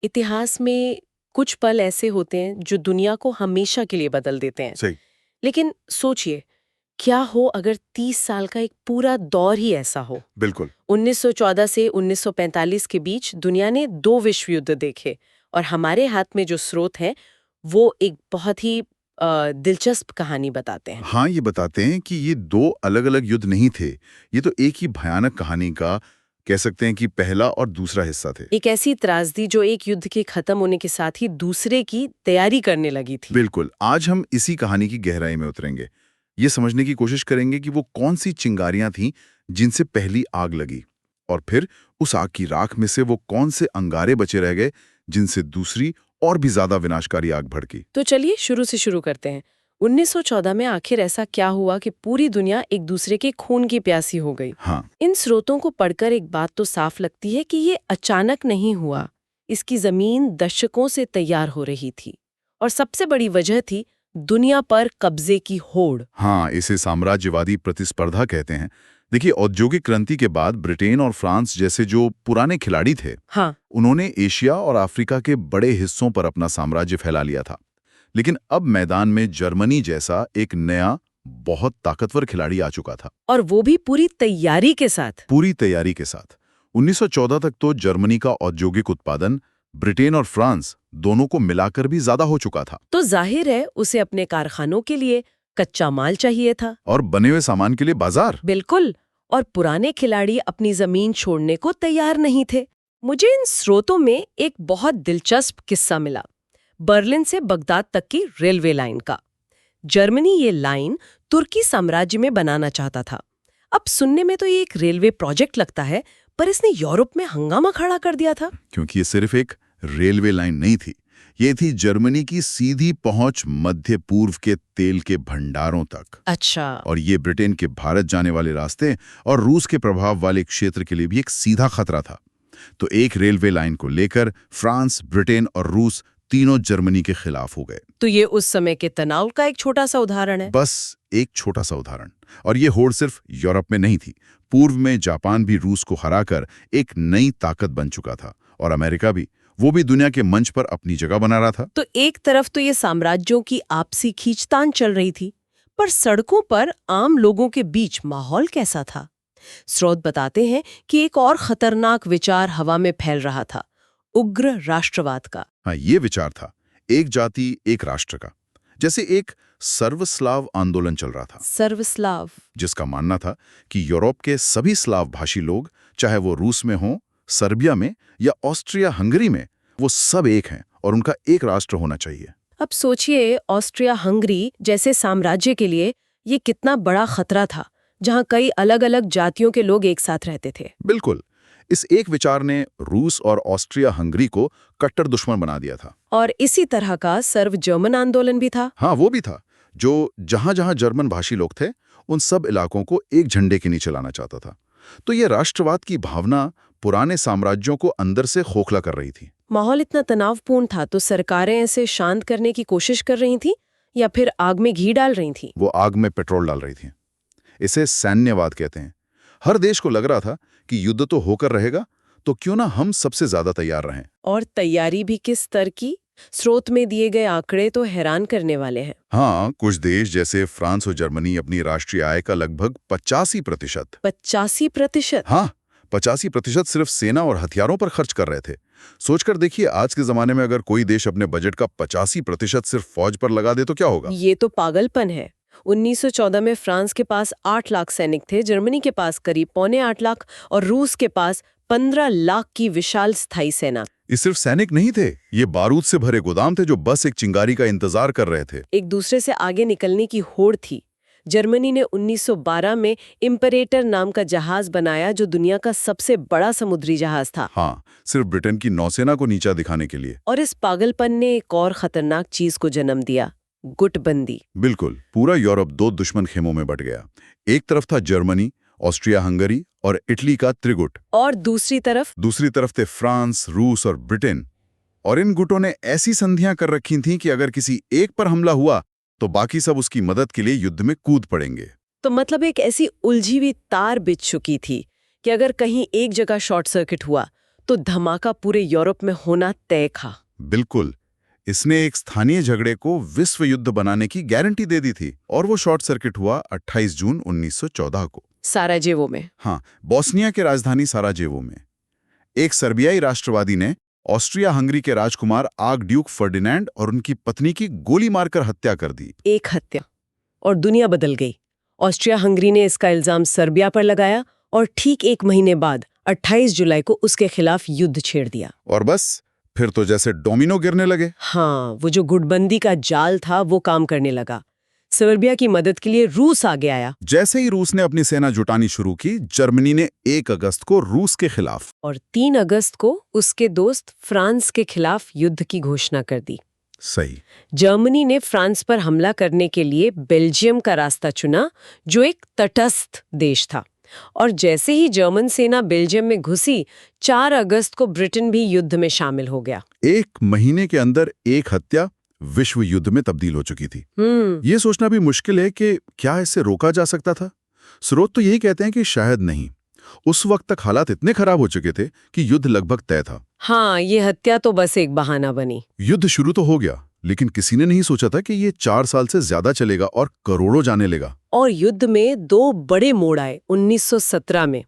इतिहास में कुछ पल ऐसे होते हैं जो दुनिया को हमेशा के लिए बदल देते हैं। सही। लेकिन सोचिए, क्या हो अगर 30 साल का एक पूरा दौर ही ऐसा हो। बिल्कुल। 1914 से 1945 के बीच दुनिया ने 2 विश्व युद्ध देखे और हमारे हाथ में जो स्रोत हैं वो एक बहुत ही दिलचस्प कहानी बताते हैं। हाँ, ये बताते हैं कि ये दो अलग अलग युद्ध नहीं थे। ये तो एक ही भयानक कहानी का कह सकते हैं कि पहला और दूसरा हिस्सा थे। एक ऐसी त्रासदी जो एक युद्ध के खत्म होने के साथ ही दूसरे की तैयारी करने लगी थी। बिल्कुल। आज हम इसी कहानी की गहराई में उतरेंगे। ये समझने की कोशिश करेंगे कि वो कौन सी चिंगारियां थीं जिनसे पहली आग लगी, और फिर उस आग की राख में से वो कौन से अंगारे बचे रह गए जिनसे दूसरी और भी ज्यादा विनाशकारी आग भड़की। तो चलिए शुरू से शुरू करते हैं। 1914 में आखिर ऐसा क्या हुआ कि पूरी दुनिया एक दूसरे के खून की प्यासी हो गई। हाँ। इन स्रोतों को पढ़कर एक बात तो साफ लगती है कि ये अचानक नहीं हुआ। इसकी जमीन दशकों से तैयार हो रही थी और सबसे बड़ी वजह थी दुनिया पर कब्जे की होड़। हाँ, इसे साम्राज्यवादी प्रतिस्पर्धा कहते हैं। देखिए, औद्योगिक क्रांति के बाद ब्रिटेन और फ्रांस जैसे जो पुराने खिलाड़ी थे, हाँ, उन्होंने एशिया और अफ्रीका के बड़े हिस्सों पर अपना साम्राज्य फैला लिया था। लेकिन अब मैदान में जर्मनी जैसा एक नया बहुत ताकतवर खिलाड़ी आ चुका था। और वो भी पूरी तैयारी के साथ। पूरी तैयारी के साथ 1914 तक तो जर्मनी का औद्योगिक उत्पादन ब्रिटेन और फ्रांस दोनों को मिलाकर भी ज्यादा हो चुका था, तो जाहिर है उसे अपने कारखानों के लिए कच्चा माल चाहिए था। और बने हुए सामान के लिए बाजार। बिल्कुल। और पुराने खिलाड़ी अपनी जमीन छोड़ने को तैयार नहीं थे। मुझे इन स्रोतों में एक बहुत दिलचस्प किस्सा मिला, बर्लिन से बगदाद तक की रेलवे लाइन का। जर्मनी ये लाइन तुर्की साम्राज्य में बनाना चाहता था। अब सुनने में तो ये एक रेलवे प्रोजेक्ट लगता है, पर इसने यूरोप में हंगामा खड़ा कर दिया था। क्योंकि ये सिर्फ एक रेलवे लाइन नहीं थी, ये थी जर्मनी की सीधी पहुंच मध्य पूर्व के तेल के भंडारों तक। अच्छा। और ये ब्रिटेन के भारत जाने वाले रास्ते और रूस के प्रभाव वाले क्षेत्र के लिए भी एक सीधा खतरा था। तो एक रेलवे लाइन को लेकर फ्रांस, ब्रिटेन और रूस तीनों जर्मनी के खिलाफ हो गए। तो ये उस समय के तनाव का एक छोटा सा उदाहरण है। बस एक छोटा सा उदाहरण। और ये होड़ सिर्फ यूरोप में नहीं थी। पूर्व में जापान भी रूस को हराकर एक नई ताकत बन चुका था, और अमेरिका भी, वो भी दुनिया के मंच पर अपनी जगह बना रहा था। तो एक तरफ तो ये साम्राज्यों की आपसी खींचतान चल रही थी, पर सड़कों पर आम लोगों के बीच माहौल कैसा था? स्रोत बताते हैं कि एक और खतरनाक विचार हवा में फैल रहा था, उग्र राष्ट्रवाद का। हाँ, ये विचार था एक जाति एक राष्ट्र का। जैसे एक सर्वस्लाव आंदोलन चल रहा था, सर्वस्लाव। जिसका मानना था कि यूरोप के सभी स्लाव भाषी लोग, चाहे वो रूस में हों, सर्बिया में या ऑस्ट्रिया हंगरी में, वो सब एक हैं और उनका एक राष्ट्र होना चाहिए। अब सोचिए, ऑस्ट्रिया हंगरी जैसे साम्राज्य के लिए ये कितना बड़ा खतरा था, जहां कई अलग अलग जातियों के लोग एक साथ रहते थे। बिल्कुल। इस एक विचार ने रूस और ऑस्ट्रिया हंगरी को कट्टर दुश्मन बना दिया था। और इसी तरह का सर्व जर्मन आंदोलन भी था। हाँ, वो भी था, जो जहां जहां जर्मन भाषी लोग थे, उन सब इलाकों को एक झंडे के नीचे लाना चाहता था। तो ये राष्ट्रवाद की भावना पुराने साम्राज्यों को अंदर से खोखला कर रही थी। माहौल इतना तनावपूर्ण था, तो सरकारें इसे शांत करने की कोशिश कर रही थी या फिर आग में घी डाल रही थी? वो आग में पेट्रोल डाल रही थी। इसे सैन्यवाद कहते हैं। हर देश को लग रहा था कि युद्ध तो होकर रहेगा, तो क्यों ना हम सबसे ज्यादा तैयार रहें। और तैयारी भी किस स्तर की? स्रोत में दिए गए आंकड़े तो हैरान करने वाले हैं। हाँ, कुछ देश जैसे फ्रांस और जर्मनी अपनी राष्ट्रीय आय का लगभग 85%, 85%? हाँ, 85% सिर्फ सेना और हथियारों पर खर्च कर रहे थे। सोचकर देखिए, आज के जमाने में अगर कोई देश अपने बजट का 85% सिर्फ फौज पर लगा दे तो क्या होगा। ये तो पागलपन है। 1914 में फ्रांस के पास 8 लाख सैनिक थे, जर्मनी के पास करीब 7.25 लाख और रूस के पास 15 लाख की विशाल स्थायी सेना। ये सिर्फ सैनिक नहीं थे, ये बारूद से भरे गोदाम थे जो बस एक चिंगारी का इंतजार कर रहे थे। एक दूसरे से आगे निकलने की होड़ थी। जर्मनी ने 1912 में इम्परेटर नाम का जहाज बनाया, जो दुनिया का सबसे बड़ा समुद्री जहाज था। हाँ, सिर्फ ब्रिटेन की नौसेना को नीचा दिखाने के लिए। और इस पागलपन ने एक और खतरनाक चीज को जन्म दिया, गुटबंदी। बिल्कुल, पूरा यूरोप दो दुश्मन खेमों में बट गया। एक तरफ था जर्मनी, ऑस्ट्रिया हंगरी और इटली का त्रिगुट, और दूसरी तरफ थे फ्रांस, रूस और ब्रिटेन। और इन गुटों ने ऐसी संधियां कर रखी थीं कि अगर किसी एक पर हमला हुआ तो बाकी सब उसकी मदद के लिए युद्ध में कूद पड़ेंगे। तो मतलब एक ऐसी उलझी हुई तार बिछ चुकी थी कि अगर कहीं एक जगह शॉर्ट सर्किट हुआ तो धमाका पूरे यूरोप में होना तय था। बिल्कुल। इसने एक स्थानीय झगड़े को विश्व युद्ध बनाने की गारंटी दे दी थी और वो शॉर्ट सर्किट हुआ 28 जून 1914 को। साराजेवो में। हाँ, बोस्निया के राजधानी साराजेवो में। एक सर्बियाई राष्ट्रवादी ने ऑस्ट्रिया हंगरी के राजकुमार आर्कड्यूक फर्डिनेंड और उनकी पत्नी की गोली मारकर हत्या कर दी। एक हत्या और दुनिया बदल गई। ऑस्ट्रिया हंगरी ने इसका इल्जाम सर्बिया पर लगाया और ठीक एक महीने बाद 28 जुलाई को उसके खिलाफ युद्ध छेड़ दिया। और बस फिर तो जैसे डोमिनो गिरने लगे। हाँ, वो जो गुटबंदी का जाल था वो काम करने लगा। सर्बिया की मदद के लिए रूस आगे आया। जैसे ही रूस ने अपनी सेना जुटानी शुरू की, जर्मनी ने 1 अगस्त को रूस के खिलाफ और 3 अगस्त को उसके दोस्त फ्रांस के खिलाफ युद्ध की घोषणा कर दी। सही। जर्मनी ने फ्रांस पर हमला करने के लिए बेल्जियम का रास्ता चुना, जो एक तटस्थ देश था। और जैसे ही जर्मन सेना बेल्जियम में घुसी, 4 अगस्त को ब्रिटेन भी युद्ध में शामिल हो गया। 1 महीने के अंदर एक हत्या विश्व युद्ध में तब्दील हो चुकी थी। ये सोचना भी मुश्किल है कि क्या इसे रोका जा सकता था। स्रोत तो यही कहते हैं कि शायद नहीं। उस वक्त तक हालात इतने खराब हो चुके थे कि युद्ध लगभग तय था। हाँ, ये हत्या तो बस एक बहाना बनी। युद्ध शुरू तो हो गया, लेकिन किसी ने नहीं सोचा था कि ये 4 साल से ज्यादा चलेगा और करोड़ों जाने लेगा। और युद्ध में 2 बड़े मोड़ आए 1917 में।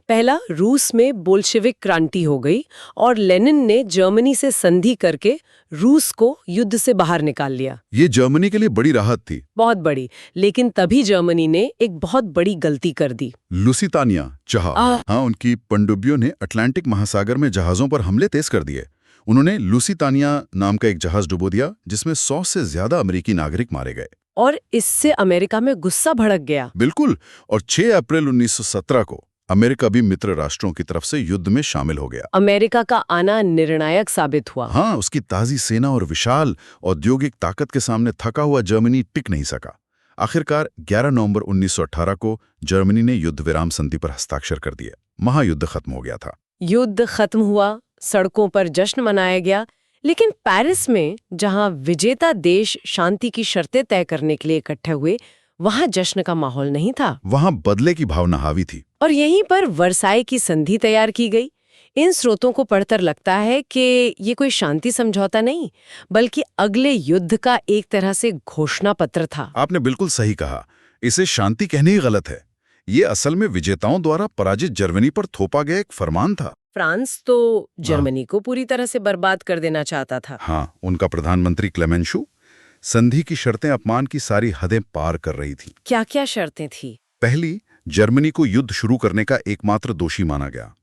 पहला, रूस में बोल्शेविक क्रांति हो गई और लेनिन ने जर्मनी से संधि करके रूस को युद्ध से बाहर निकाल लिया। ये जर्मनी के लिए बड़ी राहत थी। बहुत बड़ी। लेकिन तभी जर्मनी ने एक बहुत बड़ी गलती कर दी। लुसितानिया जहाज, हाँ, उनकी पनडुब्बियों ने अटलांटिक महासागर में जहाजों पर हमले तेज कर दिए। उन्होंने लुसितानिया नाम का एक जहाज डुबो दिया, जिसमें 100 से ज्यादा अमेरिकी नागरिक मारे गए। और इससे अमेरिका में गुस्सा भड़क गया। बिल्कुल। और 6 अप्रैल 1917 को अमेरिका भी मित्र राष्ट्रों की तरफ से युद्ध में शामिल हो गया। अमेरिका का आना निर्णायक साबित हुआ। हाँ, उसकी ताजी सेना और विशाल औद्योगिक ताकत के सामने थका हुआ जर्मनी टिक नहीं सका। आखिरकार 11 नवंबर 1918 को जर्मनी ने युद्ध विराम संधि पर हस्ताक्षर कर दिए। महायुद्ध खत्म हो गया था। युद्ध खत्म हुआ, सड़कों पर जश्न मनाया गया। लेकिन पेरिस में, जहां विजेता देश शांति की शर्तें तय करने के लिए इकट्ठे हुए, वहां जश्न का माहौल नहीं था। वहां बदले की भावना हावी थी। और यहीं पर वर्साई की संधि तैयार की गई। इन स्रोतों को पढ़कर लगता है कि ये कोई शांति समझौता नहीं, बल्कि अगले युद्ध का एक तरह से घोषणा पत्र था। आपने बिल्कुल सही कहा। इसे शांति कहने ही गलत है। ये असल में विजेताओं द्वारा पराजित जर्मनी पर थोपा गया एक फरमान था। फ्रांस तो जर्मनी को पूरी तरह से बर्बाद कर देना चाहता था। हाँ, उनका प्रधानमंत्री क्लेमेंशु संधि की शर्तें अपमान की सारी हदें पार कर रही थी। क्या क्या शर्तें थी? पहली, जर्मनी को युद्ध शुरू करने का एकमात्र दोषी माना गया।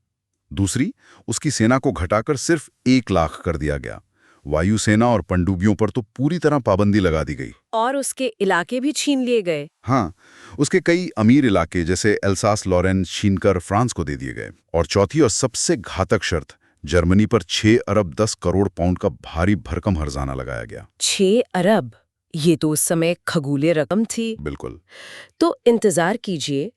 दूसरी, उसकी सेना को घटाकर सिर्फ 1 लाख कर दिया गया। वायुसेना और पनडुब्बियों पर तो पूरी तरह पाबंदी लगा दी गई। और उसके इलाके भी छीन लिए गए। हाँ, उसके कई अमीर इलाके जैसे एल्सास लॉरेन छीनकर फ्रांस को दे दिए गए। और चौथी और सबसे घातक शर्त, जर्मनी पर 6 अरब 10 करोड़ पाउंड का भारी भरकम हर्जाना लगाया गया। 6 अरब? ये तो उस समय खगोलीय रकम थी। बिल्कुल। तो इंतजार कीजिए,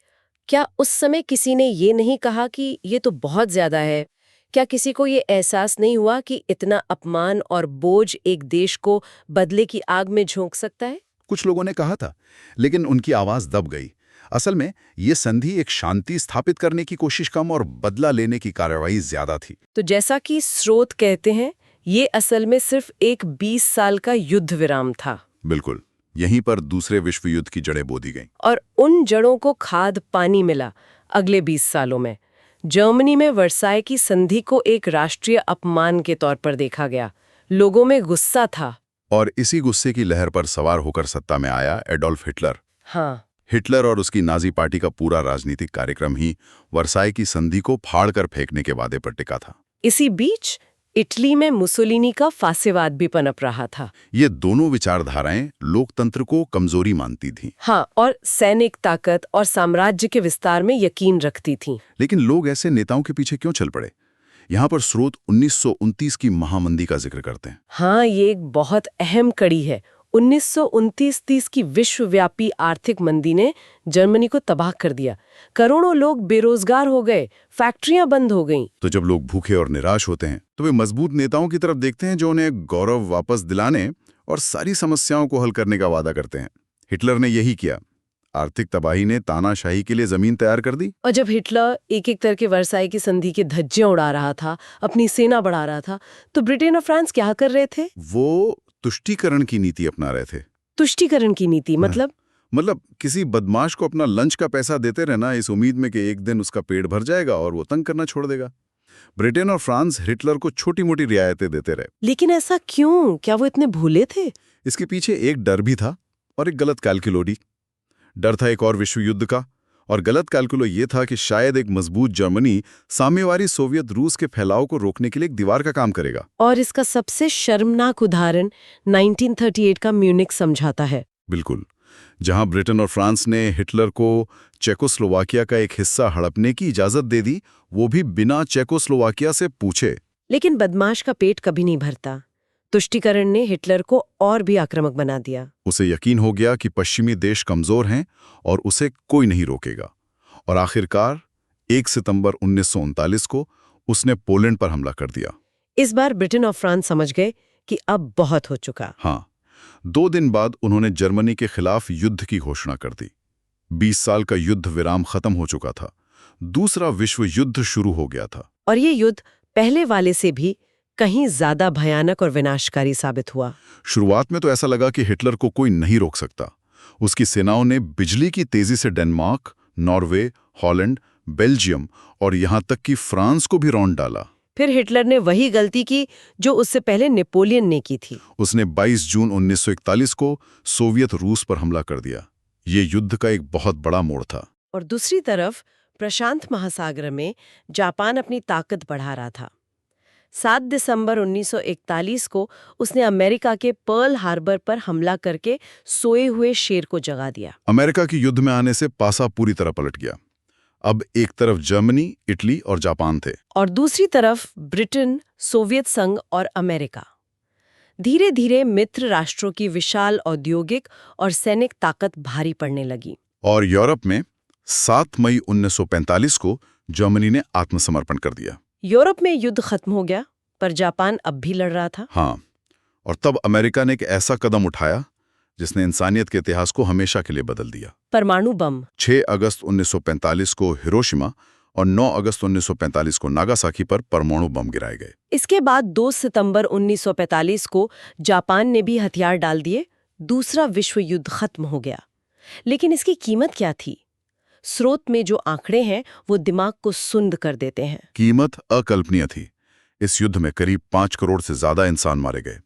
क्या उस समय किसी ने ये नहीं कहा कि ये तो बहुत ज्यादा है? क्या किसी को ये एहसास नहीं हुआ कि इतना अपमान और बोझ एक देश को बदले की आग में झोंक सकता है? कुछ लोगों ने कहा था, लेकिन उनकी आवाज दब गई। असल में ये संधि एक शांति स्थापित करने की कोशिश कम और बदला लेने की कार्रवाई ज्यादा थी। तो जैसा कि स्रोत कहते हैं, ये असल में सिर्फ एक 20 साल का युद्ध विराम था। बिल्कुल। यहीं पर दूसरे विश्व युद्ध की जड़ें बो दी गईं। और उन जड़ों को खाद पानी मिला अगले 20 सालों में। जर्मनी में वर्साई की संधि को एक राष्ट्रीय अपमान के तौर पर देखा गया। लोगों में गुस्सा था। और इसी गुस्से की लहर पर सवार होकर सत्ता में आया एडोल्फ हिटलर। हाँ, हिटलर और उसकी नाजी पार्टी का पूरा राजनीतिक कार्यक्रम ही वर्साई की संधि को फाड़कर फेंकने के वादे पर टिका था। इसी बीच इटली में मुसोलिनी का फासिवाद भी पनप रहा था। ये दोनों विचारधाराएं लोकतंत्र को कमजोरी मानती थीं। हाँ, और सैनिक ताकत और साम्राज्य के विस्तार में यकीन रखती थीं। लेकिन लोग ऐसे नेताओं के पीछे क्यों चल पड़े? यहाँ पर स्रोत 1929 की महामंदी का जिक्र करते हैं। हाँ, ये एक बहुत अहम कड़ी है। 1929-30 की विश्वव्यापी आर्थिक मंदी ने जर्मनी को तबाह कर दिया। करोड़ों लोग बेरोजगार हो गए, फैक्ट्रियां बंद हो गईं। तो जब लोग भूखे और निराश होते हैं तो वे मजबूत नेताओं की तरफ देखते हैं जो उन्हें गौरव वापस दिलाने और सारी समस्याओं को हल करने का वादा करते हैं। हिटलर ने यही किया। आर्थिक तबाही ने तानाशाही के लिए जमीन तैयार कर दी। और जब हिटलर एक एक करके वर्साई की संधि के धज्जियां उड़ा रहा था, अपनी सेना बढ़ा रहा था, तो ब्रिटेन और फ्रांस क्या कर रहे थे? वो तुष्टीकरण की नीति अपना रहे थे। तुष्टीकरण की नीति मतलब किसी बदमाश को अपना लंच का पैसा देते रहना इस उम्मीद में कि एक दिन उसका पेट भर जाएगा और वो तंग करना छोड़ देगा। ब्रिटेन और फ्रांस हिटलर को छोटी मोटी रियायतें देते रहे। लेकिन ऐसा क्यों? क्या वो इतने भोले थे? इसके पीछे एक डर भी था और एक गलत कैलकुलोडी। डर था एक और विश्व युद्ध का, और गलत कैलकुलो ये था कि शायद एक मजबूत जर्मनी साम्यवादी सोवियत रूस के फैलाव को रोकने के लिए एक दीवार का काम करेगा। और इसका सबसे शर्मनाक उदाहरण 1938 का म्यूनिख समझौता है। बिल्कुल, जहां ब्रिटेन और फ्रांस ने हिटलर को चेकोस्लोवाकिया का एक हिस्सा हड़पने की इजाजत दे दी, वो भी बिना चेकोस्लोवाकिया से पूछे। लेकिन बदमाश का पेट कभी नहीं भरता। तुष्टीकरण ने हिटलर को और भी आक्रामक बना दिया। उसे यकीन हो गया कि पश्चिमी देश कमजोर हैं और उसे कोई नहीं रोकेगा। और आखिरकार 1 सितंबर 1939 को उसने पोलैंड पर हमला कर दिया। इस बार ब्रिटेन और फ्रांस समझ गए कि अब बहुत हो चुका। हाँ, 2 दिन बाद उन्होंने जर्मनी के खिलाफ युद्ध की घोषणा कर दी। 20 साल का युद्ध विराम खत्म हो चुका था। दूसरा विश्व युद्ध शुरू हो गया था। और ये युद्ध पहले वाले से भी कहीं ज्यादा भयानक और विनाशकारी साबित हुआ। शुरुआत में तो ऐसा लगा कि हिटलर को कोई नहीं रोक सकता। उसकी सेनाओं ने बिजली की तेजी से डेनमार्क, नॉर्वे, हॉलैंड, बेल्जियम और यहां तक कि फ्रांस को भी रौंद डाला। फिर हिटलर ने वही गलती की जो उससे पहले नेपोलियन ने की थी। उसने 22 जून 1941 को सोवियत रूस पर हमला कर दिया। ये युद्ध का एक बहुत बड़ा मोड़ था। और दूसरी तरफ प्रशांत महासागर में जापान अपनी ताकत बढ़ा रहा था। 7 दिसंबर 1941 को उसने अमेरिका के पर्ल हार्बर पर हमला करके सोए हुए शेर को जगा दिया। अमेरिका के युद्ध में आने से पासा पूरी तरह पलट गया। अब एक तरफ जर्मनी, इटली और जापान थे, और दूसरी तरफ ब्रिटेन, सोवियत संघ और अमेरिका। धीरे धीरे मित्र राष्ट्रों की विशाल औद्योगिक और सैनिक ताकत भारी पड़ने लगी। और यूरोप में 7 मई 1945 को जर्मनी ने आत्मसमर्पण कर दिया। यूरोप में युद्ध खत्म हो गया, पर जापान अब भी लड़ रहा था। हाँ, और तब अमेरिका ने एक ऐसा कदम उठाया जिसने इंसानियत के इतिहास को हमेशा के लिए बदल दिया। परमाणु बम। 6 अगस्त 1945 को हिरोशिमा और 9 अगस्त 1945 को नागासाकी पर परमाणु बम गिराए गए। इसके बाद 2 सितंबर 1945 को जापान ने भी हथियार डाल दिए। दूसरा विश्व युद्ध खत्म हो गया। लेकिन इसकी कीमत क्या थी? स्रोत में जो आंकड़े हैं वो दिमाग को सुन्न कर देते हैं। कीमत अकल्पनीय थी। इस युद्ध में करीब 5 करोड़ से ज्यादा इंसान मारे गए।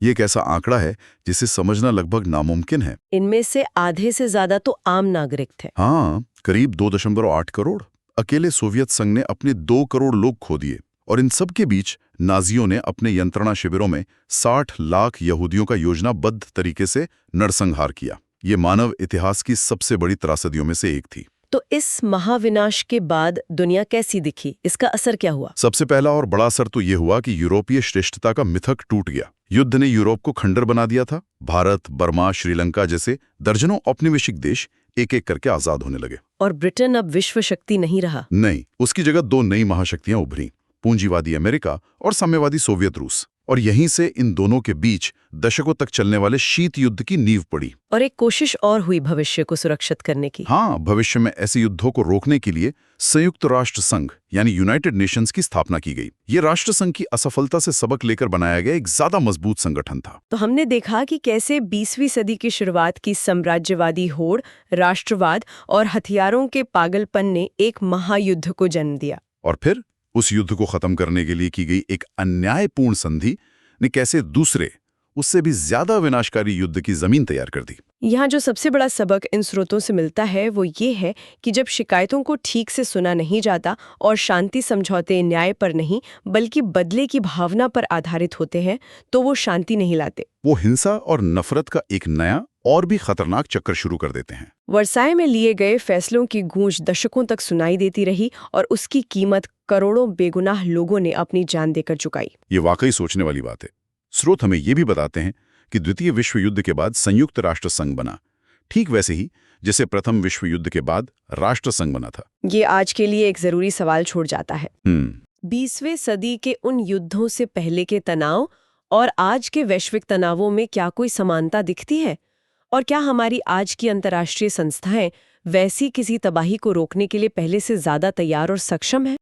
ये एक ऐसा आंकड़ा है जिसे समझना लगभग नामुमकिन है। इनमें से आधे से ज्यादा तो आम नागरिक थे। हाँ, करीब 2.8 करोड़। अकेले सोवियत संघ ने अपने 2 करोड़ लोग खो दिए। और इन सब के बीच नाजियों ने अपने यंत्रणा शिविरों में 60 लाख यहूदियों का योजनाबद्ध तरीके से नरसंहार किया। ये मानव इतिहास की सबसे बड़ी त्रासदियों में से एक थी। तो इस महाविनाश के बाद दुनिया कैसी दिखी? इसका असर क्या हुआ? सबसे पहला और बड़ा असर तो ये हुआ कि यूरोपीय श्रेष्ठता का मिथक टूट गया। युद्ध ने यूरोप को खंडर बना दिया था। भारत, बर्मा, श्रीलंका जैसे दर्जनों औपनिवेशिक देश एक एक करके आजाद होने लगे। और ब्रिटेन अब विश्व शक्ति नहीं रहा। नहीं, उसकी जगह 2 नई महाशक्तियां उभरी, पूंजीवादी अमेरिका और साम्यवादी सोवियत रूस। और यहीं से इन दोनों के बीच दशकों तक चलने वाले शीत युद्ध की नींव पड़ी। और एक कोशिश और हुई भविष्य को सुरक्षित करने की। हाँ, भविष्य में ऐसे युद्धों को रोकने के लिए संयुक्त राष्ट्र संघ यानी यूनाइटेड नेशंस की स्थापना की गई। ये राष्ट्र संघ की असफलता से सबक लेकर बनाया गया एक ज्यादा मजबूत संगठन था। तो हमने देखा कि कैसे 20वीं सदी की शुरुआत की साम्राज्यवादी होड़, राष्ट्रवाद और हथियारों के पागलपन ने एक महायुद्ध को जन्म दिया। और फिर उस युद्ध को खत्म करने के लिए की गई एक अन्यायपूर्ण संधि ने कैसे दूसरे, उससे भी ज्यादा विनाशकारी युद्ध की जमीन तैयार कर दी। यहाँ जो सबसे बड़ा सबक इन स्रोतों से मिलता है वो ये है कि जब शिकायतों को ठीक से सुना नहीं जाता और शांति समझौते न्याय पर नहीं बल्कि बदले की भावना पर आधारित होते हैं तो वो शांति नहीं लाते। वो हिंसा और नफरत का एक नया और भी खतरनाक चक्कर शुरू कर देते हैं। वर्साई में लिए गए फैसलों की गूंज दशकों तक सुनाई देती रही और उसकी कीमत करोड़ों बेगुनाह लोगों ने अपनी जान देकर चुकाई। ये वाकई सोचने वाली बात है। स्रोत हमें ये भी बताते हैं कि द्वितीय विश्व युद्ध के बाद संयुक्त राष्ट्र संघ बना, ठीक वैसे ही जैसे प्रथम विश्व युद्ध के बाद राष्ट्र संघ बना था। ये आज के लिए एक जरूरी सवाल छोड़ जाता है। 20वीं सदी के उन युद्धों से पहले के तनाव और आज के वैश्विक तनावों में क्या कोई समानता दिखती है? और क्या हमारी आज की अंतर्राष्ट्रीय संस्थाएं वैसी किसी तबाही को रोकने के लिए पहले से ज्यादा तैयार और सक्षम हैं?